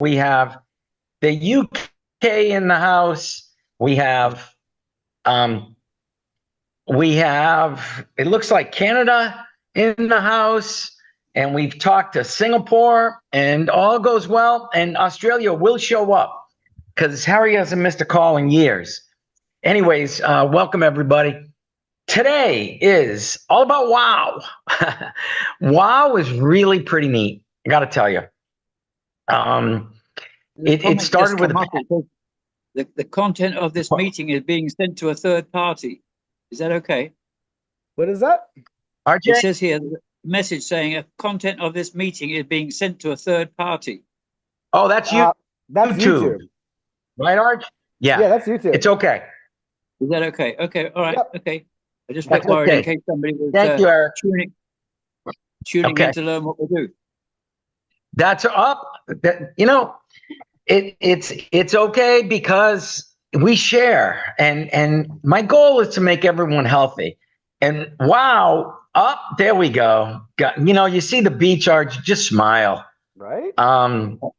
We have the UK in the house. We have um, it looks like Canada in the house, and we've talked to Singapore, and all goes well. And Australia will show up because Harry hasn't missed a call in years. Anyways, welcome everybody. Today is all about wow. Wow is really pretty neat. I got to tell you. It started with the content of this meeting is being sent to a third party. Is that okay? What is that? RJ? It says here, the message saying a content of this meeting is being sent to a third party. Oh, that's you. That's YouTube. Right, Arch? Yeah. Yeah, that's YouTube. It's okay. Is that okay? Okay, all right, Yep. okay. I just got worried in case somebody was tuning in to learn what we do. That's up. You know, it's okay because we share, and my goal is to make everyone healthy. And wow, up there we go. You see the beach, Arch, just smile. Right.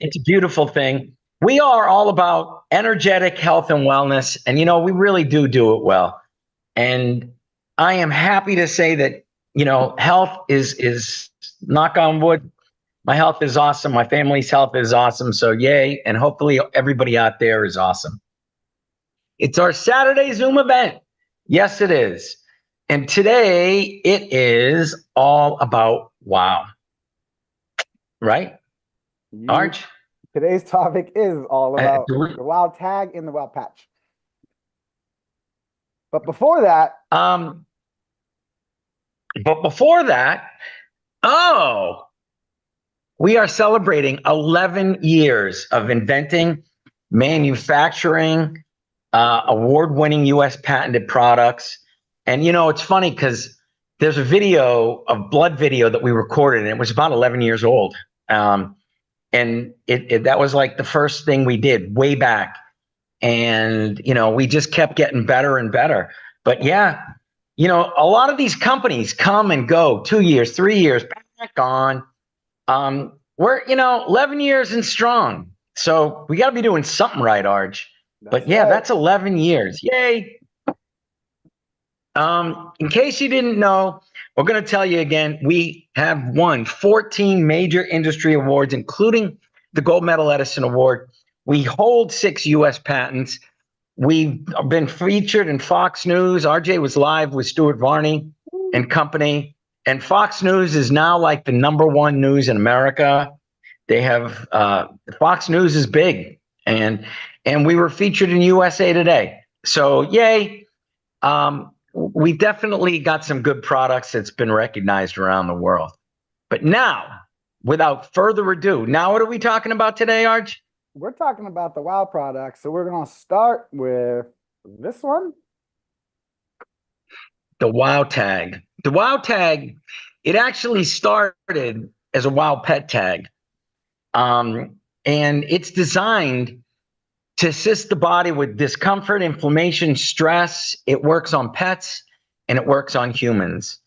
It's a beautiful thing. We are all about energetic health and wellness, and we really do it well. And I am happy to say that health is knock on wood. My health is awesome. My family's health is awesome. So yay, and hopefully everybody out there is awesome. It's our Saturday Zoom event. Yes, it is. And today it is all about wow. Right? Arch? Today's topic is all about the wow tag in the wow patch. But before that, we are celebrating 11 years of inventing, manufacturing, award-winning U.S. patented products. And it's funny because there's a blood video that we recorded, and it was about 11 years old. And that was like the first thing we did way back. And, we just kept getting better and better. But yeah, a lot of these companies come and go 2 years, 3 years, back on. We're, 11 years and strong. So we got to be doing something right, Arj. But yeah, that's 11 years. Yay. In case you didn't know, we're going to tell you again, we have won 14 major industry awards, including the Gold Medal Edison Award. We hold 6 U.S. patents. We've been featured in Fox News. RJ was live with Stuart Varney and company. And Fox News is now like the #1 news in America. They have Fox News is big, and we were featured in USA Today. So yay. We definitely got some good products that's been recognized around the world. But now, without further ado, now what are we talking about today, Arj? We're talking about the wow products. So we're going to start with this one. The wow tag. The wow tag, it actually started as a wow pet tag. And it's designed to assist the body with discomfort, inflammation, stress. It works on pets and it works on humans,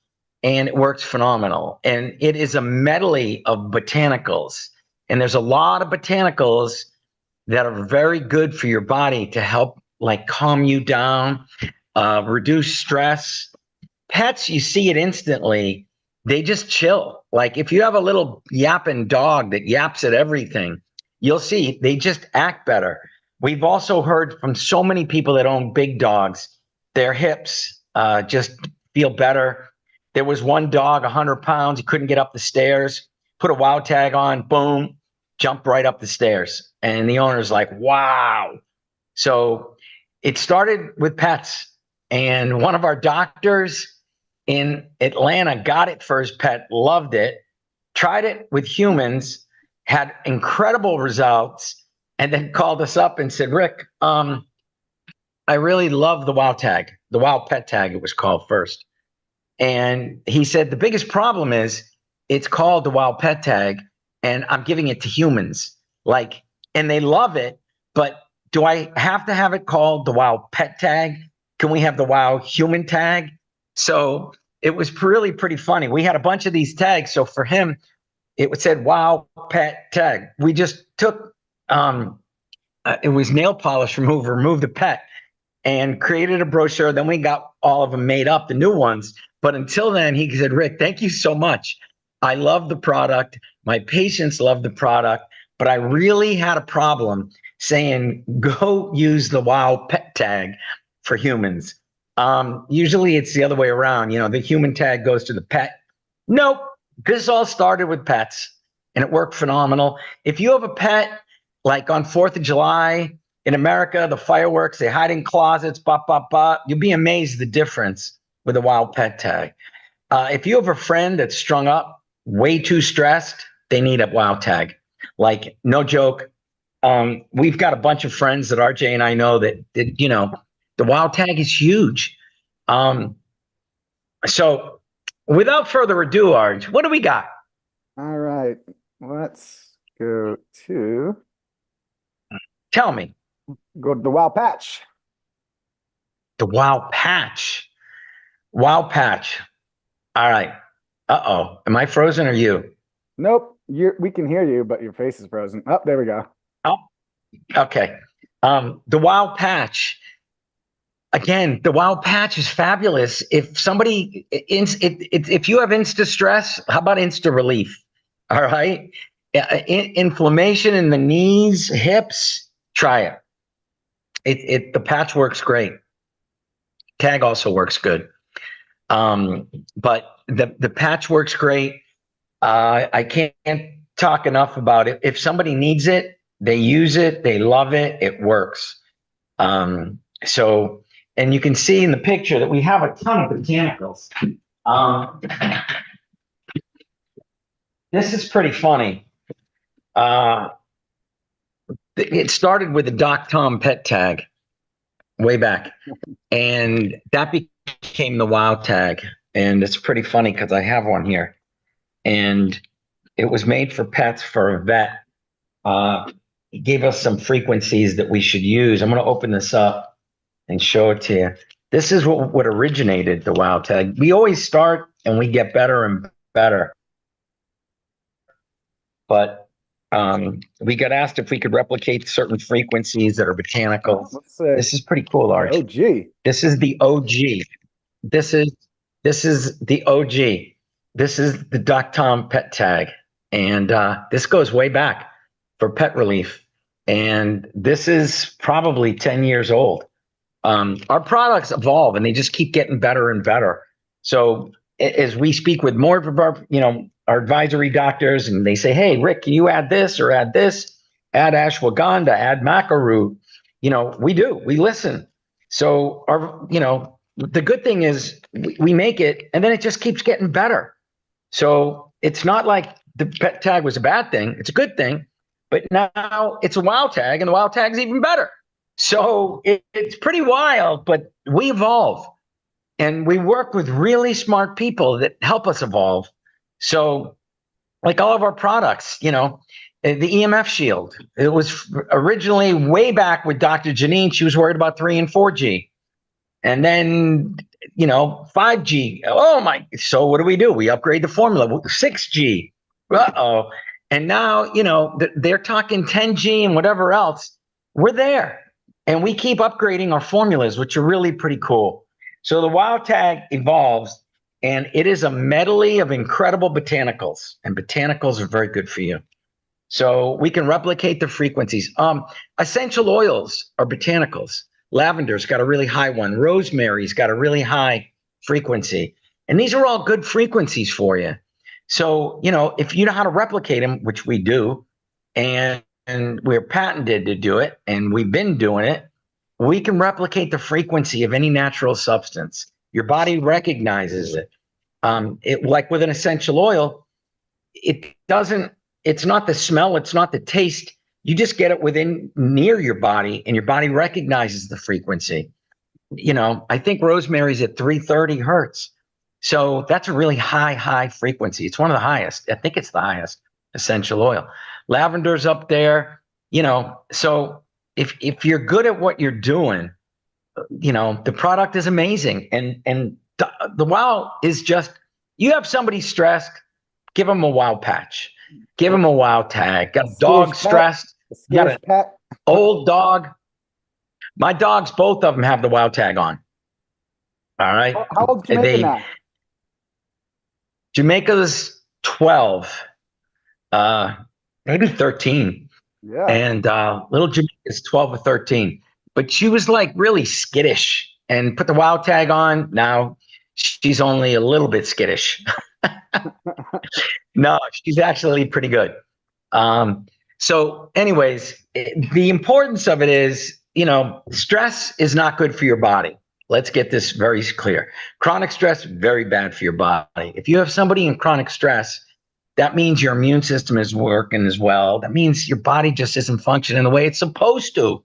and it works phenomenal. And it is a medley of botanicals. And there's a lot of botanicals that are very good for your body to help like calm you down, reduce stress. Pets, you see it instantly. They just chill. Like if you have a little yapping dog that yaps at everything, you'll see they just act better. We've also heard from so many people that own big dogs, their hips just feel better. There was one dog, 100 pounds, he couldn't get up the stairs, put a wow tag on, boom, jumped right up the stairs. And the owner's like, wow. So it started with pets. And one of our doctors in Atlanta got it for his pet, loved it, tried it with humans, had incredible results, and then called us up and said, Rick, I really love the wow tag, the wow pet tag, it was called first. And he said, the biggest problem is it's called the wow pet tag, and I'm giving it to humans. And they love it, but do I have to have it called the wow pet tag? Can we have the wow human tag? So it was really pretty funny. We had a bunch of these tags. So for him, it said wow pet tag. We just took it was nail polish remover, remove the pet, and created a brochure. Then we got all of them made up, the new ones. But until then, he said, Rick, thank you so much. I love the product. My patients love the product, but I really had a problem saying, go use the WOW pet tag for humans. Usually it's the other way around. You know, the human tag goes to the pet. Nope. This all started with pets and it worked phenomenal. If you have a pet, like on 4th of July in America, the fireworks, they hide in closets, you'll be amazed the difference with a WOW pet tag. If you have a friend that's strung up, way too stressed, they need a WOW tag. Like, no joke. We've got a bunch of friends that RJ and I know that you know, the WOW tag is huge. So without further ado, Arj, what do we got? All right, let's go to Tell me. go to the WOW patch. The WOW patch. WOW patch. All right. Uh-oh. Am I frozen or you? Nope, we can hear you, but your face is frozen. Oh, there we go. Oh, okay. The WOW patch. Again, the WOW patch is fabulous. If somebody, if you have insta stress, how about insta relief? All right. Inflammation in the knees, hips, try it. The patch works great. Tag also works good. But the patch works great. I can't talk enough about it. If somebody needs it, they use it, they love it, it works. So, and you can see in the picture that we have a ton of botanicals. This is pretty funny. It started with the Doc Tom pet tag way back, and that became the WOW tag. And it's pretty funny because I have one here, and it was made for pets for a vet. He gave us some frequencies that we should use. I'm going to open this up and show it to you. This is what originated the WOW tag. We always start and we get better and better. But we got asked if we could replicate certain frequencies that are botanicals. Let's say This is pretty cool, Arch. OG. This is the OG. This is the OG. This is the Doc Tom pet tag. And this goes way back for pet relief. And this is probably 10 years old. Our products evolve and they just keep getting better and better. So as we speak with more of our, our advisory doctors, and they say, hey, Rick, can you add this or add this? Add ashwagandha, add maca root. We listen. So the good thing is we make it and then it just keeps getting better. So it's not like the pet tag was a bad thing. It's a good thing. But now it's a WOW tag, and the WOW tag is even better. So it's pretty wild, but we evolve. And we work with really smart people that help us evolve. So like all of our products, the EMF Shield, it was originally way back with Dr. Janine. She was worried about 3 and 4G. And then, 5G. Oh, my. So what do? We upgrade the formula. 6G. Uh-oh. And now, they're talking 10G and whatever else. We're there. And we keep upgrading our formulas, which are really pretty cool. So the WOW tag evolves, and it is a medley of incredible botanicals. And botanicals are very good for you. So we can replicate the frequencies. Essential oils are botanicals. Lavender's got a really high one. Rosemary's got a really high frequency. And these are all good frequencies for you. So, if you know how to replicate them, which we do, and we're patented to do it, and we've been doing it, we can replicate the frequency of any natural substance. Your body recognizes it. Like with an essential oil, it's not the smell, it's not the taste. You just get it near your body, and your body recognizes the frequency. I think rosemary's at 330 hertz. So that's a really high frequency. It's one of the highest. I think it's the highest essential oil. Lavender's up there, so if you're good at what you're doing, the product is amazing. And the WOW is just, you have somebody stressed, give them a WOW patch, give them a WOW tag. Got a dog stressed, I got skittish an pet. old dog. My dogs, both of them have the wow tag on. All right. How old's Jamaica now? Jamaica's 12, maybe 13. Yeah. And little Jamaica's 12 or 13. But she was like really skittish and put the wow tag on. Now she's only a little bit skittish. No, she's actually pretty good. So, anyways, the importance of it is, stress is not good for your body. Let's get this very clear. Chronic stress, very bad for your body. If you have somebody in chronic stress, that means your immune system is working as well. That means your body just isn't functioning the way it's supposed to.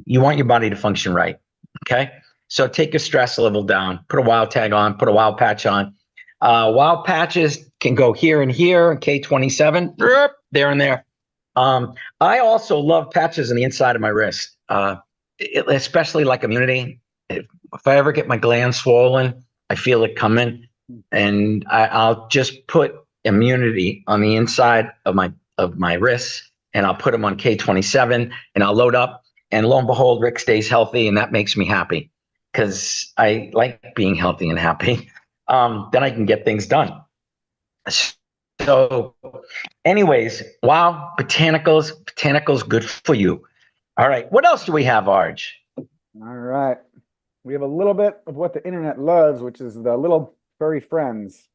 You want your body to function right. Okay. So take your stress level down, put a wow tag on, put a wow patch on. Wow patches can go here and here, K27, there and there. I also love patches on the inside of my wrist, especially like immunity. If I ever get my glands swollen, I feel it coming, and I'll just put immunity on the inside of my wrists, and I'll put them on K27, and I'll load up, and lo and behold, Rick stays healthy, and that makes me happy because I like being healthy and happy. Then I can get things done. So, anyways, wow, botanicals good for you. All right, what else do we have, Arj? All right. We have a little bit of what the internet loves, which is the little furry friends.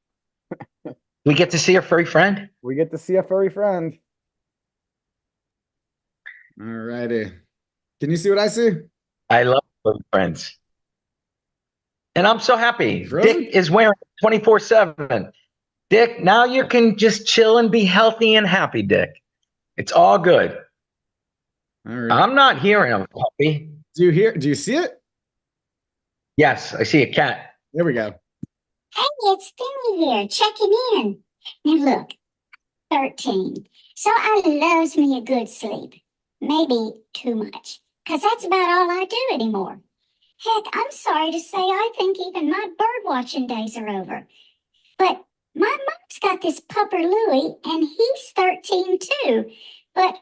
We get to see our furry friend? We get to see a furry friend. All righty. Can you see what I see? I love furry friends. And I'm so happy. Frozen? Dick is wearing 24/7. Dick, now you can just chill and be healthy and happy, Dick. It's all good. All right. I'm not hearing a puppy. Do you see it? Yes, I see a cat. There we go. Hey, it's Finny here, checking in. Now look, 13. So I loves me a good sleep. Maybe too much, because that's about all I do anymore. Heck, I'm sorry to say I think even my bird watching days are over. But my mom's got this pupper Louie, and he's 13 too. But,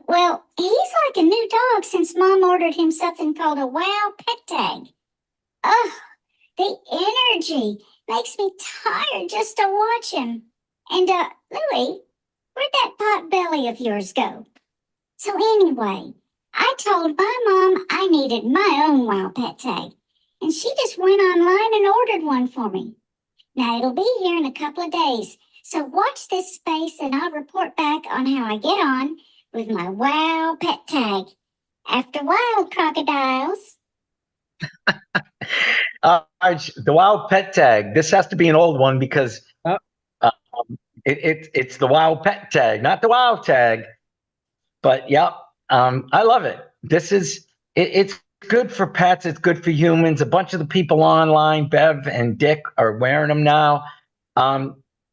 well, he's like a new dog since Mom ordered him something called a Wow Pet Tag. Ugh, the energy makes me tired just to watch him. And, Louie, where'd that pot belly of yours go? So anyway, I told my mom I needed my own Wow Pet Tag, and she just went online and ordered one for me. Now, it'll be here in a couple of days, so watch this space and I'll report back on how I get on with my Wow Pet Tag. After wild crocodiles. Arj, the Wow Pet Tag. This has to be an old one because it's the Wow Pet Tag, not the Wow Tag. But yeah, I love it. It's good for pets. It's good for humans. A bunch of the people online, Bev and Dick, are wearing them now.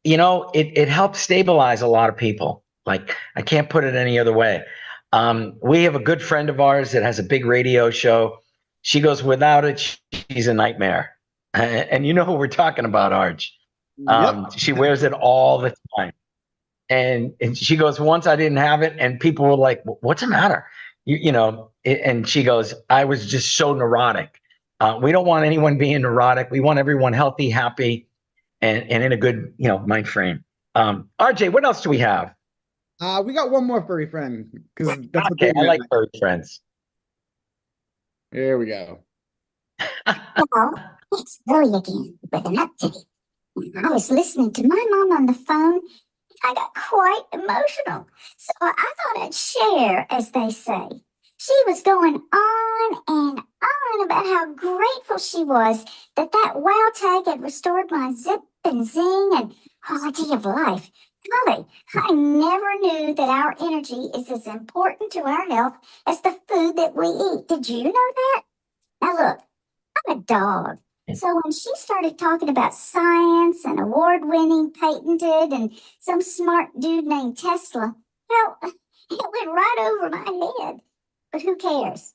It helps stabilize a lot of people. Like, I can't put it any other way. We have a good friend of ours that has a big radio show. She goes, without it, she's a nightmare. And you know who we're talking about, Arj. Yep. She wears it all the time. And she goes, once I didn't have it, and people were like, what's the matter? And she goes, I was just so neurotic. We don't want anyone being neurotic. We want everyone healthy, happy, and in a good, mind frame. RJ, what else do we have? We got one more furry friend, because that's what Okay, I like furry friends. There we go. Hello, it's Louie again with an update. I was listening to my mom on the phone. I got quite emotional, so I thought I'd share, as they say. She was going on and on about how grateful she was that Wow Tag had restored my zip and zing and quality of life. Golly, I never knew that our energy is as important to our health as the food that we eat. Did you know that? Now look, I'm a dog. So when she started talking about science and award-winning, patented, and some smart dude named Tesla, well, it went right over my head. But who cares?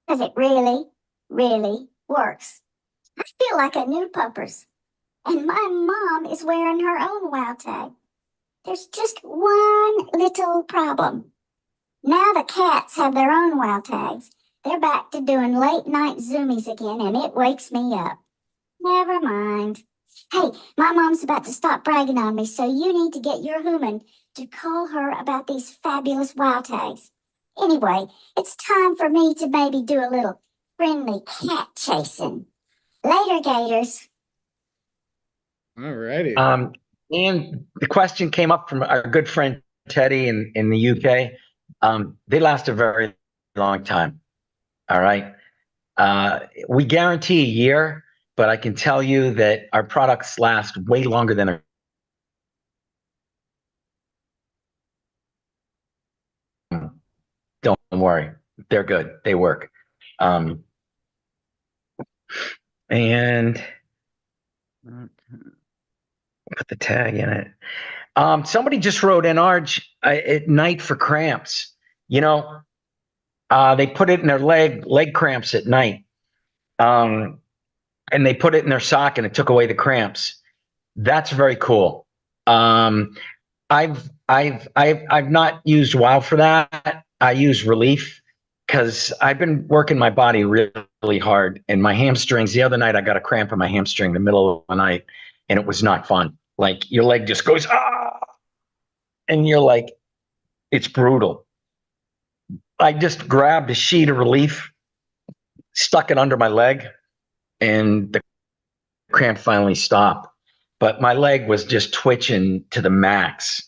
Because it really, really works. I feel like a new puppers. And my mom is wearing her own Wow Tag. There's just one little problem. Now the cats have their own wow tags. They're back to doing late night zoomies again, and it wakes me up. Never mind. Hey, my mom's about to stop bragging on me, so you need to get your human to call her about these fabulous wow tags. Anyway, it's time for me to maybe do a little friendly cat chasing. Later, Gators. All righty. And the question came up from our good friend Teddy in the UK. They last a very long time. All right. We guarantee a year, but I can tell you that our products last way longer than a don't worry. They're good. They work. And put the tag in it. Somebody just wrote in Arj at night for cramps. You know, they put it in their leg cramps at night. And they put it in their sock and it took away the cramps. That's very cool. I've not used WOW for that. I use Relief because I've been working my body really hard, and my hamstrings. The other night, I got a cramp in my hamstring in the middle of the night, and it was not fun. Like your leg just goes and you're like, it's brutal. I just grabbed a sheet of Relief, stuck it under my leg, and the cramp finally stopped. But my leg was just twitching to the max.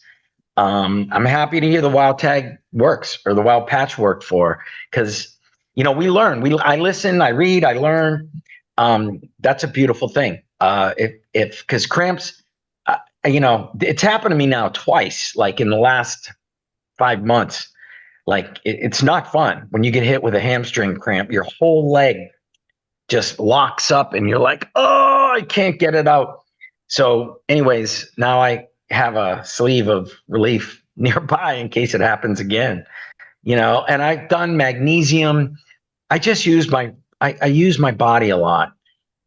I'm happy to hear the WOW tag works, or the WOW patch worked for, because we learn. I listen, I read, I learn. That's a beautiful thing. Because cramps, it's happened to me now twice, like in the last 5 months. Like it's not fun when you get hit with a hamstring cramp. Your whole leg just locks up, and you're like, oh, I can't get it out. So, anyways, now I have a sleeve of Relief nearby in case it happens again. And I've done magnesium. I just use I use my body a lot.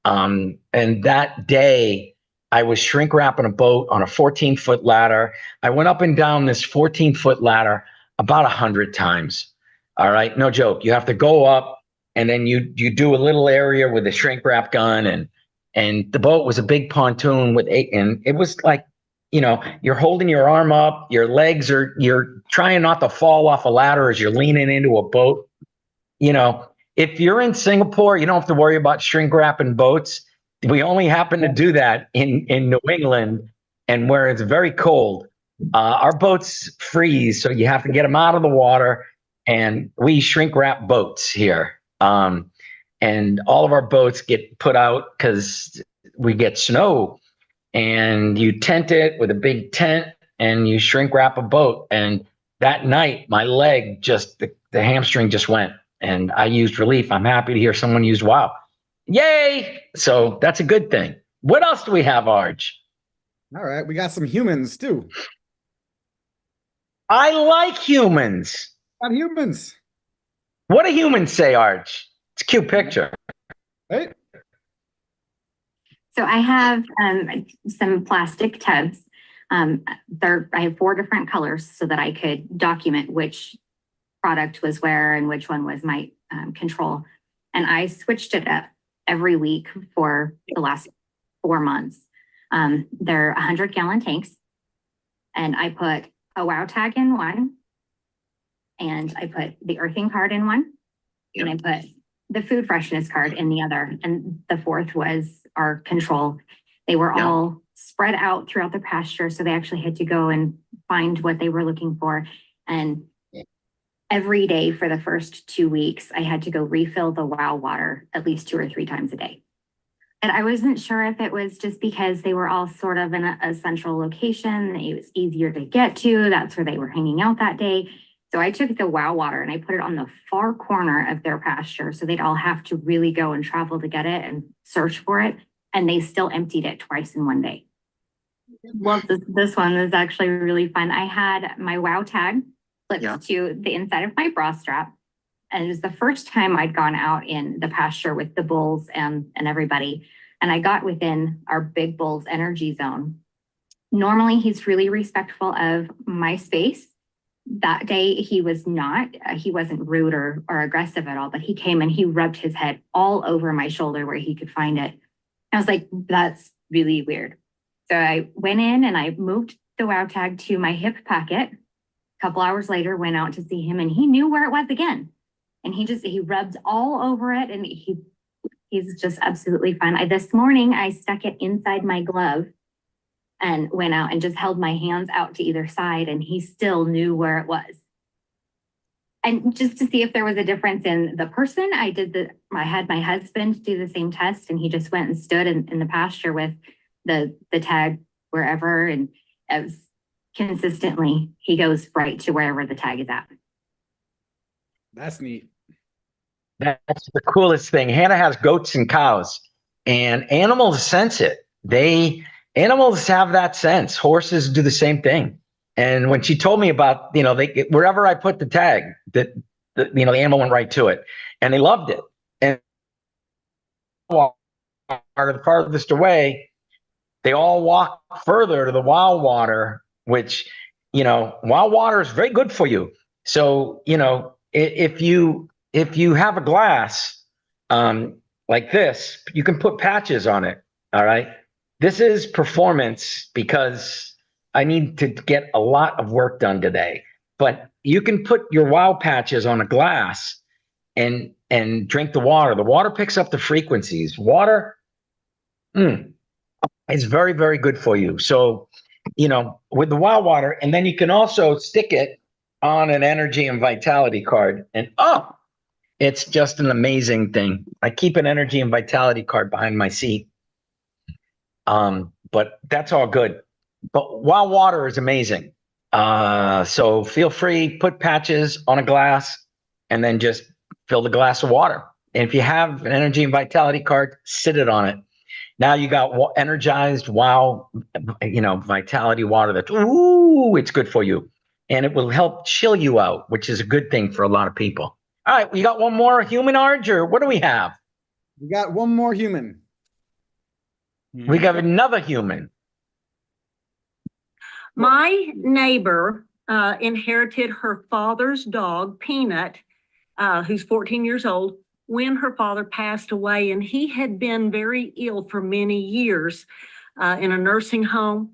And that day I was shrink wrapping a boat on a 14-foot ladder. I went up and down this 14-foot ladder about 100 times. All right. No joke. You have to go up, and then you do a little area with a shrink wrap gun, and the boat was a big pontoon with 8, and it was like, you're holding your arm up, you're trying not to fall off a ladder as you're leaning into a boat. If you're in Singapore, you don't have to worry about shrink wrapping boats. We only happen to do that in New England, and where it's very cold. Our boats freeze, so you have to get them out of the water, and we shrink wrap boats here. And all of our boats get put out because we get snow, and you tent it with a big tent, and you shrink wrap a boat. And that night, my leg the hamstring just went, and I used Relief. I'm happy to hear someone used WOW. Yay! So that's a good thing. What else do we have, Arj? All right, we got some humans too. I like humans. Got humans, What do humans say, Arj? It's a cute picture. right? So I have some plastic tubs. I have 4 different colors so that I could document which product was where and which one was my control. And I switched it up every week for the last 4 months. They're 100-gallon tanks, and I put a WOW tag in one, and I put the earthing card in one, and I put the food freshness card in the other, and the 4th was our control. They were all spread out throughout the pasture, so they actually had to go and find what they were looking for. And every day for the first 2 weeks, I had to go refill the WOW water at least 2 or 3 times a day. And I wasn't sure if it was just because they were all sort of in a central location. It was easier to get to. That's where they were hanging out that day. So I took the WOW water and I put it on the far corner of their pasture, so they'd all have to really go and travel to get it and search for it. And they still emptied it twice in one day. Well, this one was actually really fun. I had my WOW tag clipped to the inside of my bra strap. And it was the first time I'd gone out in the pasture with the bulls and everybody. And I got within our big bull's energy zone. Normally, he's really respectful of my space. That day he was not, he wasn't rude or aggressive at all, but he came and he rubbed his head all over my shoulder where he could find it. I was like, that's really weird. So I went in and I moved the wow tag to my hip pocket. A couple hours later, went out to see him and he knew where it was again. And he rubbed all over it and he's just absolutely fine. This morning I stuck it inside my glove and went out and just held my hands out to either side and he still knew where it was. And just to see if there was a difference in the person, I had my husband do the same test and he just went and stood in the pasture with the tag wherever, and it was consistently, he goes right to wherever the tag is at. That's neat. That's the coolest thing. Hannah has goats and cows, and animals sense it. Animals have that sense. Horses do the same thing. And when she told me about, wherever I put the tag, the animal went right to it, and they loved it. And the farthest away, they all walk further to the wow water, which, wow water is very good for you. So, if you have a glass like this, you can put patches on it. All right. This is performance because I need to get a lot of work done today. But you can put your wow patches on a glass and drink the water. The water picks up the frequencies. Water is very, very good for you. So, with the wow water, and then you can also stick it on an energy and vitality card. And it's just an amazing thing. I keep an energy and vitality card behind my seat. But that's all good. But wow water is amazing. So feel free, put patches on a glass and then just fill the glass of water. And if you have an energy and vitality card, sit it on it. Now you got energized wow, vitality water that's, it's good for you. And it will help chill you out, which is a good thing for a lot of people. All right, we got one more human, Arj, or what do we have? We got one more human. We got another human. My neighbor inherited her father's dog, Peanut, who's 14 years old, when her father passed away. And he had been very ill for many years in a nursing home.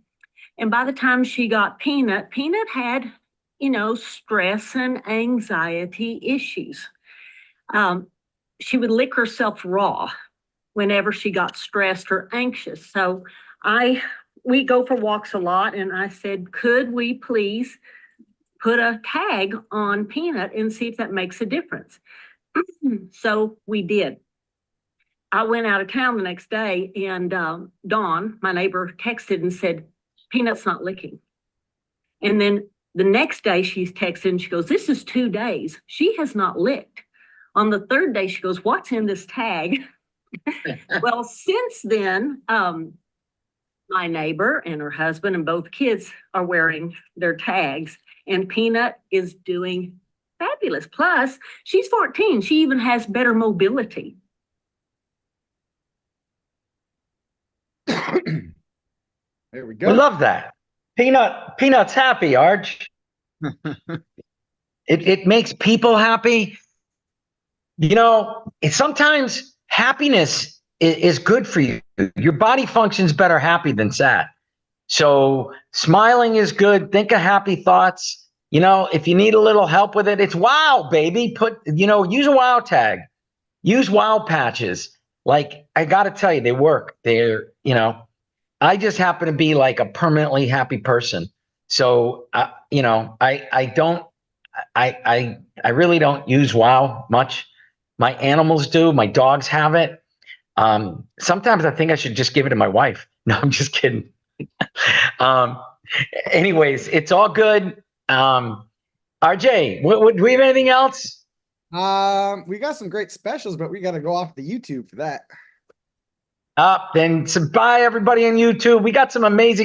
And by the time she got Peanut, Peanut had, stress and anxiety issues. She would lick herself raw whenever she got stressed or anxious. So we go for walks a lot, and I said, could we please put a tag on Peanut and see if that makes a difference? So we did. I went out of town the next day, and Dawn, my neighbor, texted and said, Peanut's not licking. And then the next day she's texted and she goes, this is 2 days. She has not licked. On the third day, she goes, what's in this tag? Well, since then, my neighbor and her husband and both kids are wearing their tags, and Peanut is doing fabulous. Plus, she's 14. She even has better mobility. There we go. We love that. Peanut's happy, Arj. It makes people happy. Sometimes happiness is good for you. Your body functions better happy than sad. So smiling is good. Think of happy thoughts. If you need a little help with it, it's wow, baby. Use a wow tag. Use wow patches. Like, I got to tell you, they work. I just happen to be like a permanently happy person. So, I really don't use wow much. My animals do. My dogs have it. Sometimes I think I should just give it to my wife. No, I'm just kidding. Anyways, it's all good. RJ, do we have anything else? We got some great specials, but we got to go off the YouTube for that. Then bye everybody on YouTube. We got some amazing